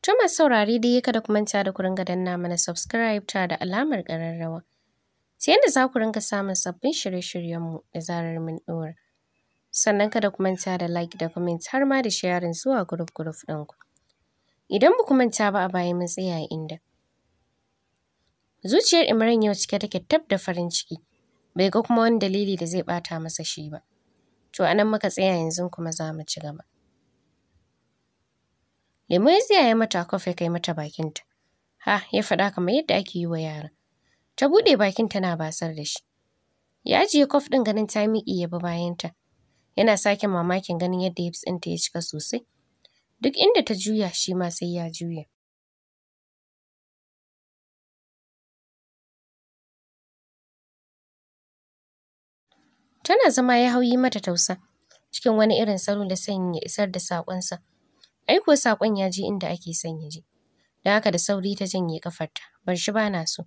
To masu saurare dai kada ku manta da ku ringa danna mana subscribe tare da alamar ƙararrawa. Ta yadda za ku ringa samun sabbin shirye-shiryenmu da zarar mun ɗora. Sannan kada ku manta da like da comment har ma da sharing zuwa group ɗinku. Idan ba ku manta ba a baya mun tsaya inda zuciyar Imran yau cike take tab da farin ciki. Bai ga kuma wani dalili da zai ɓata masa shi ba. To a nan muka tsaya yanzu kuma za mu ci gaba. Lemo ya tsaya ya mata kwaf ya kai mata bakinta. Ha, ya faɗa kamar yadda ake yi wa yara. Ta buɗe bakin tana basar da shi. Ya ajiye kwaf ɗin ganin ta miƙe ya bi bayanta. Yana sake mamakin ganin yadda hips ɗinta ya cika sosai. Duk inda ta juya shi ma sai ya juya. Tana zama ya hau yi mata tausa. Cikin wani irin salo da son ya isar da saƙonsa. Ai kuwa saƙon ya je inda ake son ya je. Da haka da sauri ta janye ƙafarta. Bar shi ba na so.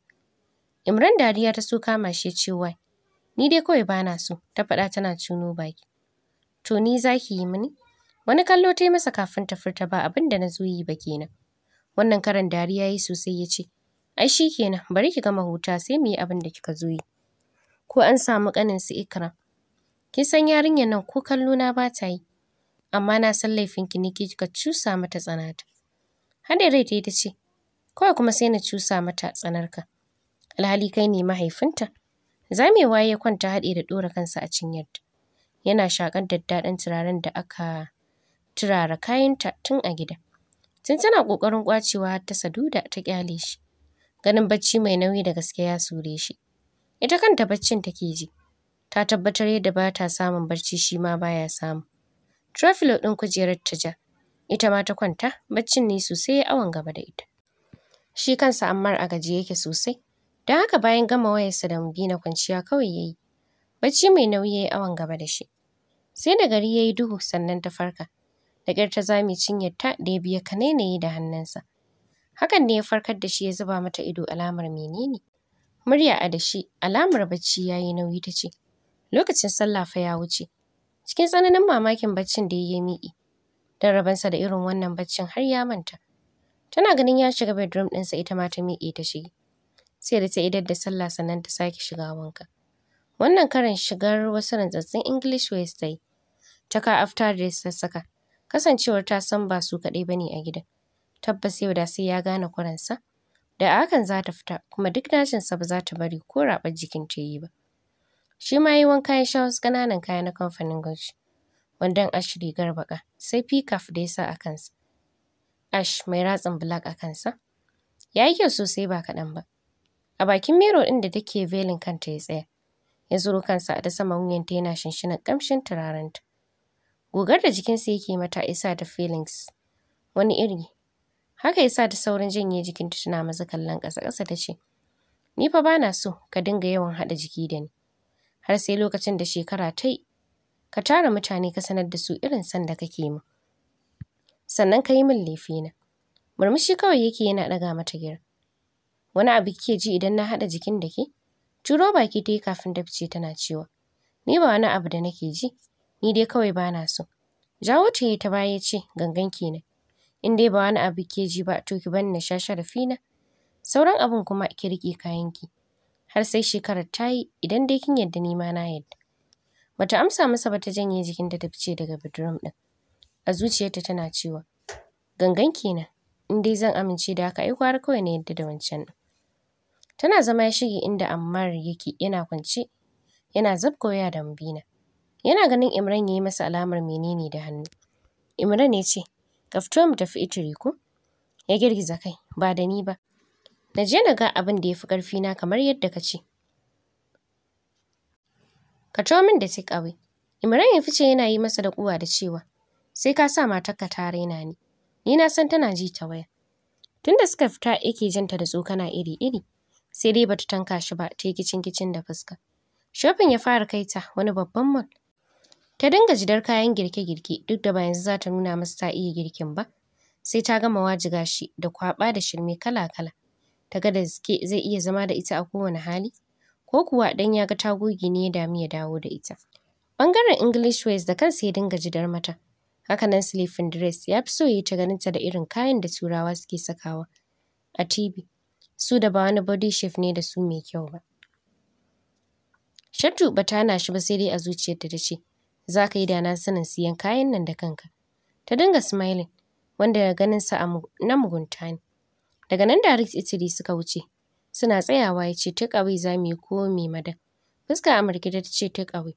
Imran dariya ta so kama shi ya ce wai. Ni dai kawai ba na so. Ta faɗa tana cuno baki. To ni za ki yi mini? Wani kallo ta yi masa kafin ta furta ba abin da na zo yi ba kenan. Wannan karan dariya ya yi sosai ya ce. Ai shi kenan bari ki gama huta sai mu yi abin da kika zo yi. Ko an samu ƙanin su Ikram. Kin san yarinyar nan ko kallo na ba ta yi. Amma na san laifinki ne kika cusa mata tsanata. Hada rai ta yi ta ce, kawai kuma sai na cusa mata tsanarka. Alhali kai ne mahaifinta. Zamewa ya kwanta haɗe da ɗora kansa a cinyarta. Yana shaƙar daddaɗan turaren da aka turara kayanta tun a gida. Tun tana ƙoƙarin ƙwacewa har ta saduda ta ƙyale shi. Ganin bacci mai nauyi da gaske ya sure shi. Ita kanta baccin take ji. Ta tabbatar yadda ba ta samun barci shi ma baya samu. Trafilo ɗin kujerar ta ja. Ita ma ta kwanta, baccin ne sosai ya awon gaba da ita. Shi kansa Ammar a gaji yake sosai. Don haka bayan gama wayarsa da Mubina kwanciya kawai ya yi. Bacci mai nauyi ya yi awon gaba da shi. Sai da gari ya yi duhu sannan ta farka. Da ƙyar ta zame cinyarta da ya biya kanainayi da hannunsa. Hakan ne ya farkar da shi ya zuba mata ido alamar menene. Murya a da shi alamar bacci ya yi nauyi ta ce. Lokacin sallah fa ya wuce. Cikin tsananin mamakin baccin da ya miƙe. Don rabansa da irin wannan baccin har ya manta. Tana ganin ya shiga bedroom ɗinsa ita ma ta miƙe ta shige. Sai da ta idar da sallah sannan ta sake shiga wanka. Wannan karin shigar wasu rantsatsun English ways ta yi. Ta ka after dress ta saka. Kasancewar ta san ba su kaɗai ba ne a gidan. Tabbas yau da sai ya gane kuransa. Da a hakan za ta fita kuma duk nacinsa ba za ta bari ko raɓar jikin ta yi ba. Shi ma yi wanka ya sha wasu ƙananan kaya na kamfanin Gucci. Wandon ash rigar baƙa sai pickup da ya sa a kansa. Ash mai ratsin black a kansa. Ya yi kyau sosai ba kaɗan ba. A bakin mirror ɗin da take velin kanta ya tsaya. Ya zuro kansa a ta saman wuyanta yana shinshinan ƙamshin turarenta. Gogar da jikinsa yake mata ya sa ta feelings wani iri. Haka ya sa ta saurin janye jikinta tana maza kallon ƙasa-ƙasa ta ce, ni fa ba na so ka dinga yawan haɗa jiki da ni. Har sai lokacin da shekara ta yi, ka tara mutane ka sanar da su irin son da kake min. Sannan ka yi min laifina. Murmushi kawai yake yana ɗaga mata gira. Wani abu kike ji idan na haɗa jikin da ke? Turo baki ta yi kafin ta fice tana cewa, ni ba wani abu da nake ji, ni dai kawai ba na so. Jawo ta yi ta baya ya ce, gangan kenan. In dai ba wani abu ke ji ba to ki bani na sha sharafina. Sauran abun kuma ki riƙe kayanki. Har sai shekarar ta yi idan dai kin yadda ni ma na yadda. Bata amsa masa ba ta janye jikinta ta fice daga bedroom ɗin. A zuciyarta tana cewa, gangan kenan. In dai zan amince da haka ai gwara kawai na yadda da wancan ɗin. Tana zama ya shige inda Ammar yake yana kwance. Yana zabga waya da Mubina. Yana ganin Imran ya yi masa alamar menene da hannu. Imran ya ce, ka fito mu tafi Itiri ko? Ya girgiza kai, ba da ni ba. Na je na ga abin da ya fi ƙarfina kamar yadda ka ce. Ka tawo min da take away. Imran ya fice yana yi masa da kuwa da cewa, sai ka sa matarka ta raina ni. Ni na san tana ji ta waya. Tunda suka fita yake janta da tsokana iri-iri. Sai dai bata tanka shi ba ta yi kicin-kicin da fuska. Shopping ya fara kai ta wani babban mall. Ta dinga jidar kayan girke-girke duk da ba yanzu za ta nuna masa ta iya girkin ba. Sai ta gama wajiga shi da kwaɓa da shirme kala-kala. Ta ga da gaske zai iya zama da ita a kowane hali. Ko kuwa dan ya ga tagogi ne ya dami ya dawo da ita. Ɓangaren English ways da kansa ya dinga jidar mata. Haka nan sleeping dress ya fi so ya yi ta ganinta da irin kayan da Turawa suke sakawa a TV. Su da ba wani body shape ne da su mai kyau ba. Shattu ba ta hana shi ba sai dai a zuciyarta ta ce, za ka yi da na sanin siyan kayan nan da kanka. Ta dinga smiling, wanda ganinsa na mugunta ne. Daga nan direct Italy suka wuce. Suna tsayawa ya ce take away za mu yi ko me madan. Fuska Amurka ta ce take away.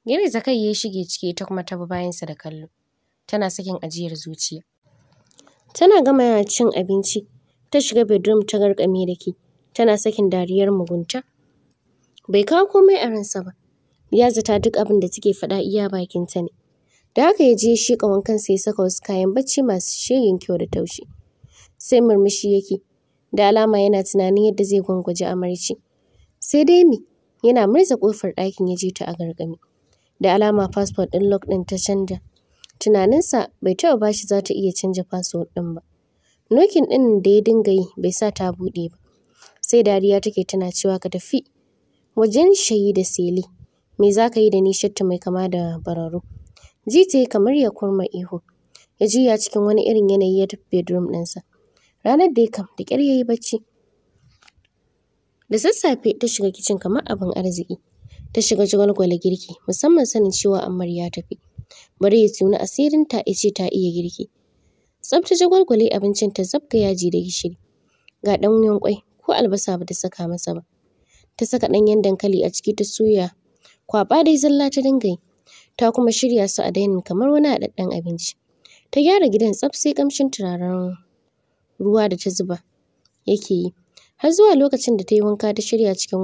Girgiza kai ya shige ciki ita kuma ta bi bayansa da kallo. Tana sakin ajiyar zuciya. Tana gama cin abinci. Ta shiga bedroom ta garkame da ke. Tana sakin dariyar mugunta. Bai kawo komai a ransa ba. Ya zata duk abin da take faɗa iya bakinta ne. Da haka ya je ya shiƙa wankansa ya saka wasu kayan bacci masu shegen kyau da taushi. Sai murmushi yake. Da alama yana tunanin yadda zai gwangwaje amarci. Sai dai me? Yana murza ƙofar ɗakin ya je ta a gargame. Da alama passport ɗin lock ɗin ta canja. Tunaninsa bai taɓa bashi za ta iya canja password ɗin ba. Nokin ɗin da ya dinga yi bai sa ta buɗe ba. Sai dariya take tana cewa ka tafi wajen shayi da sele. Me za ka yi da ni Shattu mai kama da bararo? Ji ta yi kamar ya kurma ihu. Ya juya cikin wani irin yanayi ya tafi bedroom ɗinsa. Ranar da ya kam da ƙyar ya yi bacci. Da sassafe ta shiga kicin kamar abin arziki. Ta shiga jagwalgwala girki musamman sanin cewa Ammar ya tafi. Bari ya tuni asirinta ya ce ta iya girki. Tsafta jagwalgwale abincin ta zabga yaji da gishiri. Ga ɗanyen ƙwai ko albasa ba ta saka masa ba. Ta saka ɗanyen dankali a ciki ta soya. Kwaɓa dai zalla ta dinga yi. Ta kuma shirya su a dainin kamar wani haɗaɗɗen abinci. Ta gyara gidan tsaf sai ƙamshin turaren ruwa da ta zuba yake yi. Har zuwa lokacin da ta yi wanka ta shirya cikin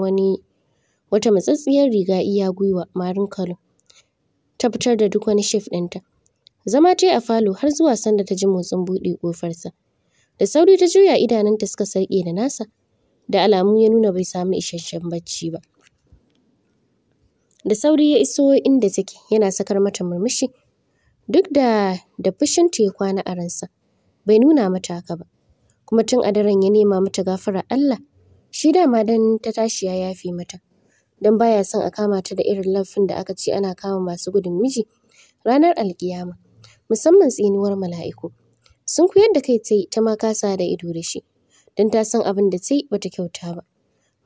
wata matsatsiyar riga iya gwiwa maroon color. Ta fitar da duk wani shape ɗinta. Zama ta yi a falo har zuwa sanda ta ji motsin buɗe ƙofarsa. Da sauri ta juya idanunta suka sarƙe da nasa. Da alamu ya nuna bai samu isasshen bacci ba. Da sauri ya iso inda take yana sakar mata murmushi. Duk da fushinta ya kwana a ransa. Bai nuna mata haka ba. Kuma tun a daren ya nema mata gafara Allah. Shi dama dan ta tashi ya yafe mata. Don baya son a kama ta da irin laifin da aka ce ana kama masu gudun miji ranar alkiyama. Musamman tsinuwar mala'iku. Sun koyar da kai ta yi ta ma kasa da ido da shi. Don ta san abin da ta yi bata kyauta ba.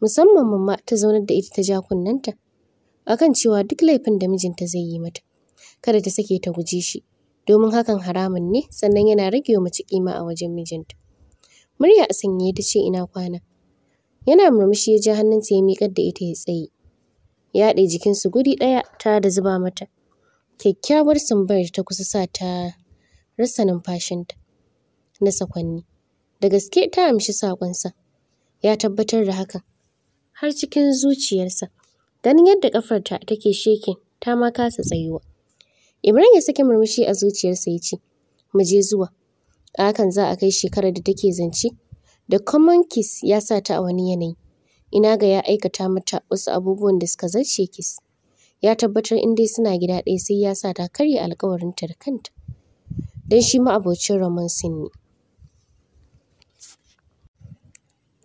Musamman mamma ta zaunar da ita ta ja kunnenta. Akan cewa duk laifin da mijinta zai yi mata. Kada ta sake ta guje shi. Domin hakan haramun ne sannan yana rage wa mace kima a wajen mijinta. Murya a sanye ta ce ina kwana. Yana murmushi ya ja hannunta ya miƙar da ita ya tsaye. Ya haɗe jikinsu guri ɗaya ta da zuba mata. Kyakkyawar sumbar ta kusa sa ta rasa numfashinta na sakwanni. Da gaske ta amshi saƙonsa. Ya tabbatar da hakan. Har cikin zuciyarsa. Ganin yadda ƙafarta take shekin ta ma kasa tsayuwa. Ibrahim ya saki murmushi a zuciyarsa ya ce, mu je zuwa. A hakan za a kai shekarar da take zance. Da common kiss ya sa ta a wani yanayi. Ina ga ya aikata mata wasu abubuwan da suka zarce kiss. Ya tabbatar in dai suna gida ɗaya sai ya sa ta karya alƙawarinta da kanta. Don shi ma abocin romancing ne.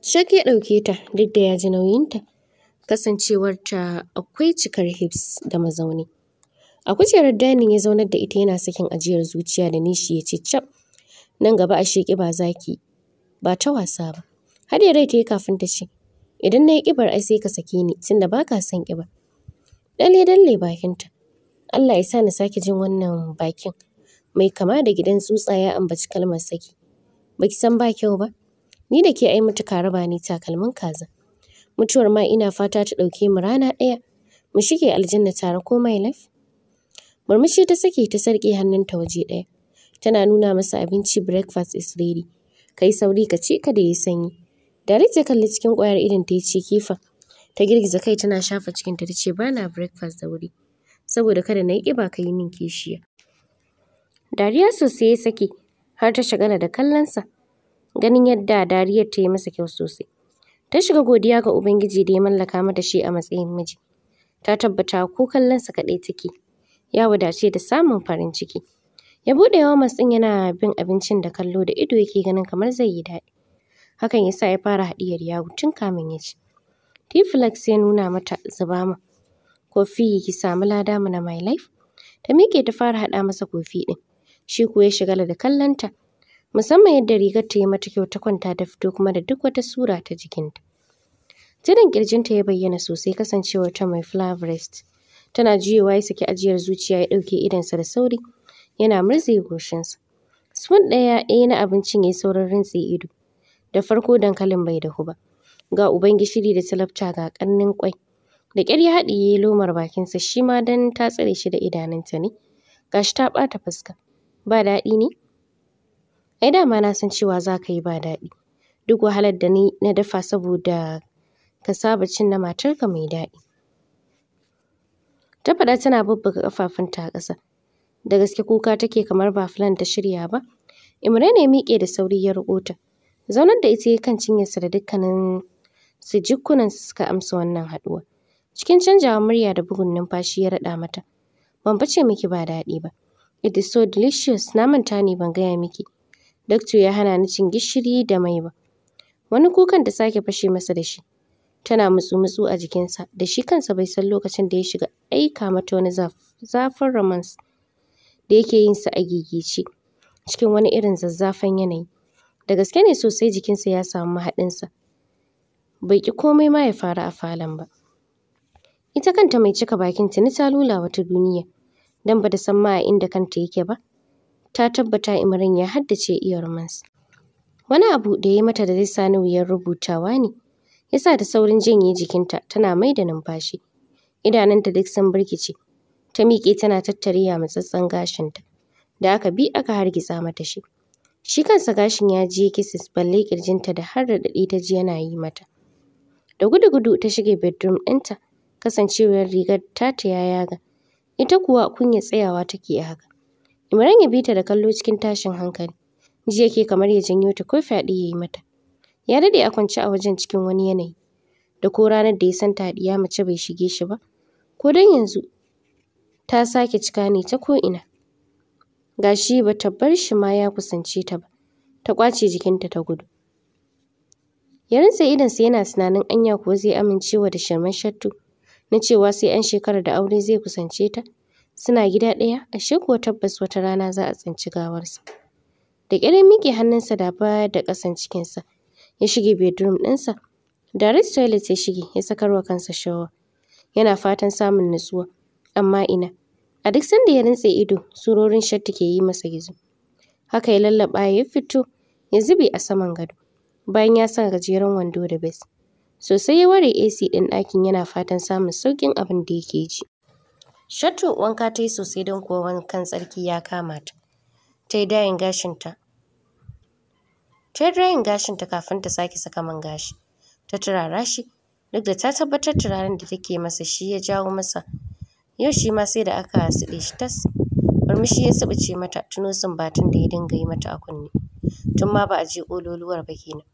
Shak ya ɗauke ta duk da ya ji nauyinta. Kasancewarta akwai cikar hips da mazauni. A kujerar dining ya zaunar da ita yana sakin ajiyar zuciya da nishi ya ce cap. Nan gaba a sheƙi ba zaki ba ta wasa ba. Haɗe rai ta yi kafin ta ce idan na yi ƙibar ai sai ka sake ni tunda ba ka son ƙiba. Dalle bakinta. Allah ya sa na sake jin wannan bakin. Mai kama da gidan tsutsa ya ambaci kalmar saki. Baki san ba kyau ba? Ni da ke ai mutuka raba ni takalmin kaza. Mutuwar ma ina fata ta ɗauke mu rana ɗaya. Mu shige aljanna tare ko my life. Murmushi ta sake ta sarƙe hannunta waje ɗaya. Tana nuna masa abinci breakfast is ready. Kai sauri ka ci kada ya sanyi. Dare ta kalli cikin ƙwayar idon ta ce kifa. Ta girgiza kai tana shafa cikinta ta ce bana breakfast da wuri. Saboda kada na yi ƙiba ka yi min kishiya. Dariya sosai ya sake har ta shagala da kallonsa. Ganin yadda dariyar ta yi masa kyau sosai. Ta shiga godiya ga Ubangiji da ya mallaka mata shi a matsayin miji. Ta tabbata ko kallonsa kaɗai take. Ya wadace da samun farin ciki. Ya buɗe yawan ɗin yana bin abincin da kallo da ido yake ganin kamar zai yi daɗi. Hakan ya sa ya fara haɗiyar yawu tun kamin ya ci. Tiflex ya nuna mata zuba min. Kofi ki samu lada mana my life. Ta miƙe ta fara haɗa masa kofi ɗin. Shi kuwa ya shigala da kallonta. Musamman yadda rigar ta yi mata kyau ta kwanta ta fito kuma da duk wata sura ta jikinta. Tudun ƙirjinta ya bayyana sosai kasancewar ta mai flower breast. Tana juyowa ya saki ajiyar zuciya ya ɗauke idonsa da sauri. Yana murza goshinsa. Spoon ɗaya ya yi na abincin ya yi saurin rintse ido. Da farko dankalin bai dahu ba. Ga uban gishiri da talabta ga ƙarnin ƙwai. Da ƙyar ya haɗiye lomar bakinsa shi ma don ta tsare shi da idanunta ne. Gashi ta ɓata fuska. Ba daɗi ne? Ai dama na san cewa za ka yi ba daɗi. Duk wahalar da ni na dafa saboda ka saba cin na matarka mai daɗi. Ta faɗa tana bubbuga ƙafafunta a ƙasa. Da gaske kuka take kamar ba filan ta shirya ba. Imran ya miƙe da sauri ya riƙo ta. Zaunar da ita ya kan cinyarsa da dukkanin su jikkunansu suka amsa wannan haɗuwa. Cikin canjawa murya da bugun numfashi ya raɗa mata. Ban fice miki ba daɗi ba. It is so delicious. Na manta ne ban gaya miki. Doctor ya hana ni cin gishiri da mai ba. Wani kukan ta sake fashe masa da shi. Tana mutsu-mutsu a jikinsa da shi kansa bai san lokacin da ya shiga aika mata wani zafin romance da yake yin sa a gigice cikin wani irin zazzafan yanayi. Da gaske ne sosai jikinsa ya samu mahaɗinsa. Bai ƙi komai ma ya faru a falon ba. Ita kanta mai cika bakin tuni ta lula wata duniya. Dan bata san ma a inda kanta yake ba. Ta tabbata Imran ya haddace iya romance. Wani abu da ya yi mata da zai sa ni wuyar rubutawa ne. Ya sa ta saurin janye jikinta tana mai da numfashi. Idanunta duk sun birkice. Ta miƙe tana tattare yamutsattsen gashinta. Da aka bi aka hargitsa mata shi. Shi kansa gashin ya je kisses balle ƙirjinta da har raɗaɗi ta ji yana yi mata. Da gudu-gudu ta shige bedroom ɗinta. Kasancewar rigar tata ya yaga. Ita kuwa kunya tsayawa take a haka. Imran ya bi ta da kallo cikin tashin hankali. Ji yake kamar ya janyo ta ko fyaɗe ya yi mata. Ya daɗe a kwance a wajen cikin wani yanayi. Da ko ranar da ya san taɗiya mace bai shige shi ba. Ko don yanzu ta sake cika ne ta ko'ina. Gashi ba ta bar shi ma ya kusance ta ba. Ta ƙwace jikinta ta gudu. Ya rintse idonsa yana tunanin anya kuwa zai amincewa da shirmen Shattu na cewa sai an shekara da aure zai kusance ta. Suna gida ɗaya, ashe kuwa tabbas wata rana za a tsinci gawarsa. Da ƙyar ya miƙe hannunsa da baya da ƙasan cikinsa. Ya shige bedroom ɗinsa. Direct toilet ya shige ya sakarwa kansa shawa. Yana fatan samun nutsuwa. Amma ina. A duk sanda ya rintse ido, surorin Shattu ke yi masa gizo. Haka ya lallaɓa ya fito, ya zube a saman gado. Bayan ya sa gajeren wando da vest. Sosai ya ware AC ɗin ɗakin yana fatan samun sauƙin abin da yake ji. Shattu wanka ta yi sosai don kuwa wankan tsarki ya kama ta. Ta yi dyeing gashinta. Kafin ta sake saka man gashi. Ta turara shi. Duk da ta tabbatar turaren da take masa shi ya jawo masa. Yau shi ma sai da aka siɗe shi tas. Murmushi ya subuce mata tuno sumbatun da ya dinga yi mata a kunne. Tun ma ba a je ƙololuwar ba kenan.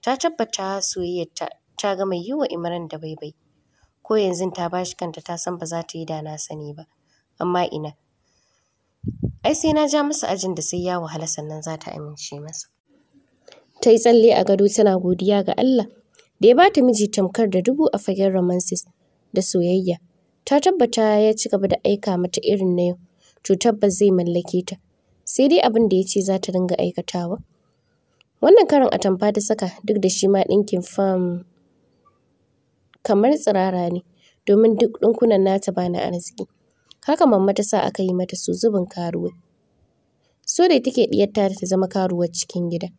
Ta tabbata soyayyarta ta gama yi wa Imran da baibai. Ko yanzu ta bashi kanta ta san ba za ta yi da na sani ba. Amma ina. Ai sai na ja masa ajin da sai ya wahala sannan za ta amince masa. Ta yi tsalle a gado tana godiya ga Allah da ya bata miji tamkar da dubu a fagen romances da soyayya. Ta tabbata ya ci gaba da aika mata irin na yau. To tabbas zai mallake ta. Sai dai abin da ya ce za ta dinga aikatawa. Wannan karin atamfa ta saka duk da shi ma ɗinkin fam kamar tsirara ne. Domin duk ɗinkunan nata ba na arziki. Haka mamma ta sa aka yi mata su zubin karuwai. So da take ɗiyarta ta zama karuwar cikin gida.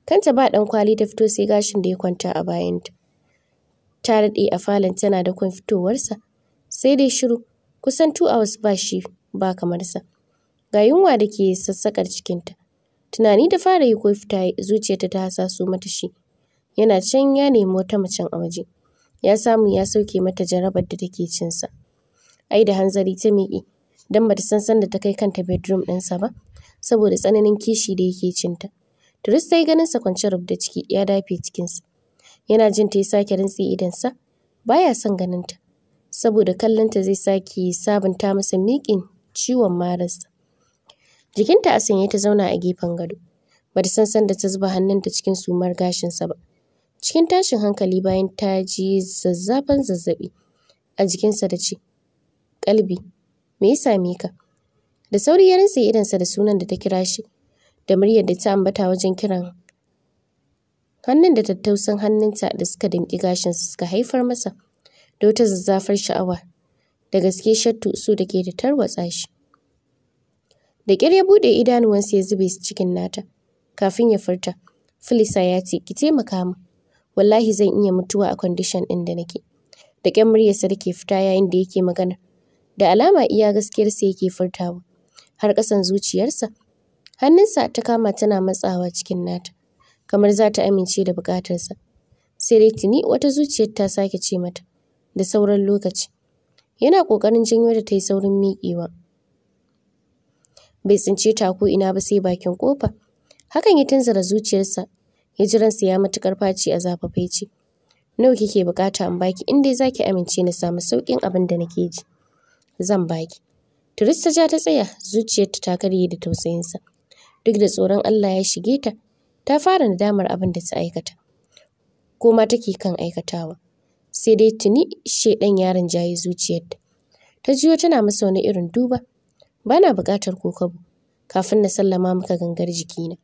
Kanta ba ɗan kwali ta fito sai gashin da ya kwanta a bayanta. Ta daɗe a falon tana da kwan fitowarsa. Sai dai shiru kusan 2 hours ba shi ba kamar sa. Ga yunwa da ke sassaƙar cikinta. Tunani ta fara yi ko fita zuciyarta ta hasaso mata shi. Yana can ya nemi wata macen a waje. Ya samu ya sauke mata jarabar da take cinsa. Ai da hanzari ta miƙe. Don bata san sanda ta kai kanta bedroom ɗinsa ba. Saboda tsananin kishi da yake cinta. Turis ta yi ganinsa kwance rubda ciki ya dafe cikinsa. Yana jin ta ya sake rintse idonsa. Baya son ganinta. Saboda kallonta zai sake sabunta masa miƙin ciwon mararsa. Jikinta a sanye ta zauna a gefen gado. Bata san sanda ta zuba hannunta cikin sumar gashinsa ba. Cikin tashin hankali bayan ta ji zazzafan zazzaɓi a jikinsa da ce, Kalbi, me ya same ka? Da sauri ya rintse idonsa da sunan da ta kira shi, da muryar da ta ambata wajen kiran. Hannun da tattausan hannunta da suka damƙi gashinsa suka haifar masa da wata zazzafar sha'awa. Da gaske Shattu so da ke da tarwatsa shi. Da ƙyar ya buɗe idanuwansa ya zube su cikin nata. Kafin ya furta, Filisa ya ce, ki taimaka min. Wallahi zan iya mutuwa a kwandishan ɗin da nake. Da ƙyan muryarsa da ke fita yayin da yake magana. Da alama iya gaskiyarsa yake furtawa. Har ƙasan zuciyarsa. Hannunsa ta kama tana matsawa cikin nata. Kamar za ta amince da buƙatarsa. Sai dai tuni wata zuciyar ta sake ce mata. Da sauran lokaci. Yana ƙoƙarin janyo da ta yi saurin miƙewa. Bai tsince ta ko ina ba sai bakin ƙofa. Hakan ya tunzura zuciyarsa. Ya ji ransa ya matuƙar faci a zafafaice. Nawa kike buƙata in baki in dai za ki amince na samu sauƙin abin da nake ji. Zan baki. Turista ja ta tsaya, zuciyarta ta karye da tausayinsa. Duk da tsoron Allah ya shige ta, ta fara nadamar abin da ta aikata. Ko ma take kan aikatawa. Sai dai tuni shedan yaron jaye zuciyarta. Ta jiyo tana masa wani irin duba. Bana buƙatar kokobo. Kafin na sallama maka gangar jikina.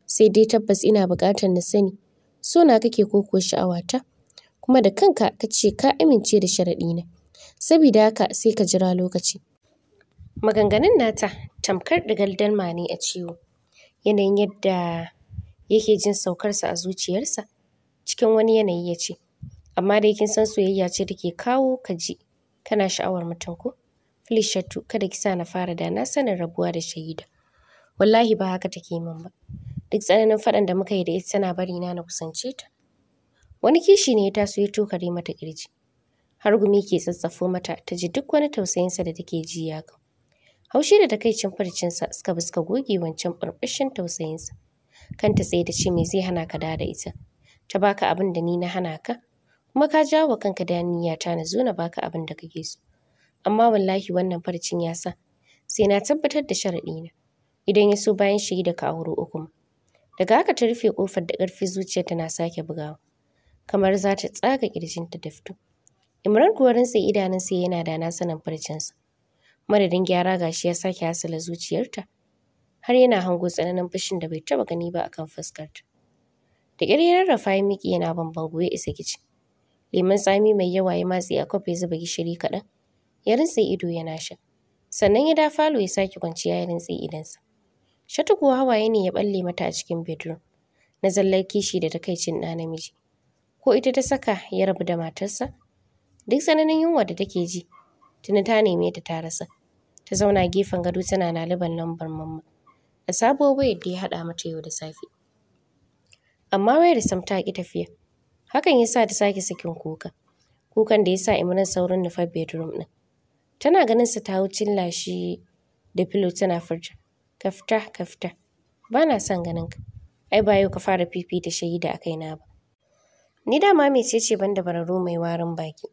Sai dai tabbas ina buƙatar na sani. So na kake ko kuwa sha'awata? Kuma da kanka ka ce ka amince da sharaɗina. Sabida haka sai ka jira lokaci. Maganganun nata tamkar ɗigar dalma ne a ciwo. Yanayin yadda yake jin saukarsa a zuciyarsa. Cikin wani yanayi ya ce, amma dai kin san soyayya ce take kawo ka ji kana sha'awar mutum ko? Please Shattu, kada ki sa na fara da na sanin rabuwa da Shahida. Wallahi ba haka take min ba. Duk tsananin faɗan da muka yi da ita tana bari na kusance ta. Wani kishi ne ya taso ya tokare mata ƙirji. Har gumi ke tsatsafo mata ta ji duk wani tausayinsa da take ji ya kau. Haushi da takaicin farcinsa suka bi suka goge wancan ɓarɓashin tausayinsa. Kanta tsaye da ce me zai hana ka da ita. Ta baka abin da ni na hana ka. Kuma ka jawo wa kanka da niyyata na zo na baka abin da kake so. Amma wallahi wannan farcin ya sa sai na tabbatar da sharaɗina. Idan ya so bayan Shahida ka auro uku. Daga haka ta rufe ƙofar da ƙarfi zuciyarta na sake bugawa. Kamar za ta tsaga ƙirjinta da fito. Imran kuwa rintse idanunsa yana da na sanin farcinsa. Madadin gyara gashi ya sake hasala zuciyarta. Har yana hango tsananin fushin da bai taɓa gani ba akan fuskarta. Da ƙyar ya rarrafa ya miƙe yana bambango ya isa kicin. Lemon tsami mai yawa ya matse a kofi ya zuba gishiri kaɗan. Ya rintse ido yana sha. Sannan ya da falo ya sake kwanciya ya rintse idonsa. Shatu kuwa hawaye ne ya balle mata a cikin bedroom. Na zallar kishi da takaicin ɗa namiji. Ko ita ta saka ya rabu da matarsa? Duk tsananin yunwa da take ji, tuni ta neme ta rasa. Ta zauna gefen gado tana laluban lambar mamma. Da sabuwar wayar da ya haɗa mata yau da safe. Amma wayar sam ta ƙi tafiya. Hakan ya sa ta sake sakin kuka. Kukan da ya sa Imran saurin nufar bedroom ɗin. Tana ganin sa ta hau cilla shi da filo tana furta. Ka fita, ka fita. Ba na son ganin ka. Ai ba yau ka fara fifita Shahida a kaina ba. Ni dama mecece banda bararo mai warin baki.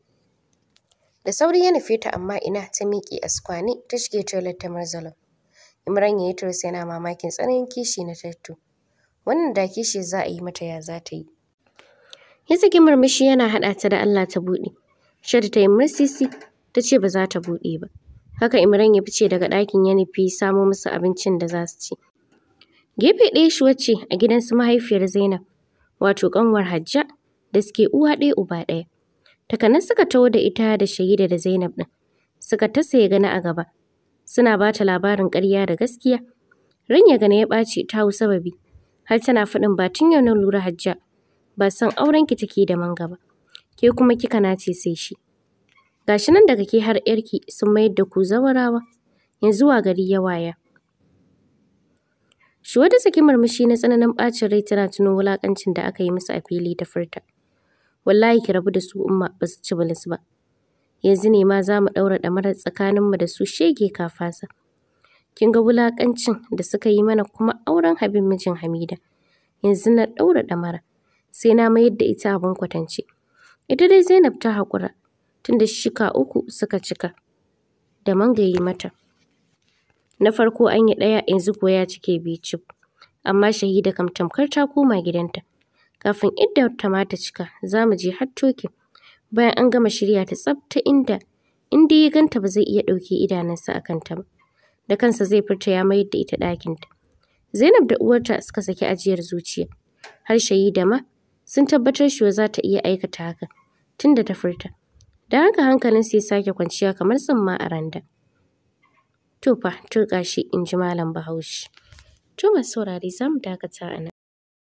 Da sauri ya nufe ta amma ina ta miƙe a sukwane ta shige toilet ta marzalo. Imran ya yi turus yana mamakin tsananin kishi na Tattu. Wannan da kishi za a yi mata ya za ta yi. Ya saki murmushi yana haɗa ta da Allah ta buɗe. Shatu ta yi mursisi ta ce ba za ta buɗe ba. Haka Imran ya fice daga ɗakin ya nufi samo musu abincin da za su ci. Gefe ɗaya shi wacce a gidan su mahaifiyar Zainab, wato ƙanwar Hajja da suke uwa ɗaya uba ɗaya. Takanan suka taho da ita da Shahida da Zainab ɗin. Suka tasa ya gani a gaba. Suna ba ta labarin ƙarya da gaskiya. Ran ya gani ya ɓaci ta hau sababi. Har tana faɗin ba tun yau na lura Hajja. Ba san aurenki take da manga ba. Ke kuma kika nace sai shi. Gashi nan daga ke har ‘yarki sun mayar da ku zawarawa. Yanzu wa gari ya waya. Shuwa ta saki murmushi na tsananin ɓacin rai tana tuno wulaƙancin da aka yi musu a fili ta furta. Wallahi ki rabu da su umma ba su ci bilis ba. Yanzu ne ma za mu ɗaura ɗamarar tsakaninmu da su shege kafasa. Kin ga wulaƙancin da suka yi mana kuma auren Habib mijin Hamida. Yanzu na ɗaura ɗamara. Sai na mayar da ita abin kwatance. Ita dai Zainab ta haƙura. Tunda shika 3 suka cika. Da mangayi mata. Na farko an yi ɗaya yanzu kuwa ya cike 2 cif. Amma Shahida kam tamkar ta koma gidanta. Kafin idda ta ma ta cika za mu je har tokin. Bayan an gama shirya ta tsaf ta inda ya ganta ba zai iya ɗauke idanunsa a kanta ba. da kansa zai furta ya mayar da ita ɗakinta. Zainab da uwarta suka saki ajiyar zuciya. Har Shahida ma sun tabbatar Shuwa za ta iya aikata hakan tunda ta furta. Da haka hankalinsu ya sake kwanciya kamar tsumma a randa. To fa, turƙa shi in ji Malam Bahaushe. To masu saurare za mu dakata a nan.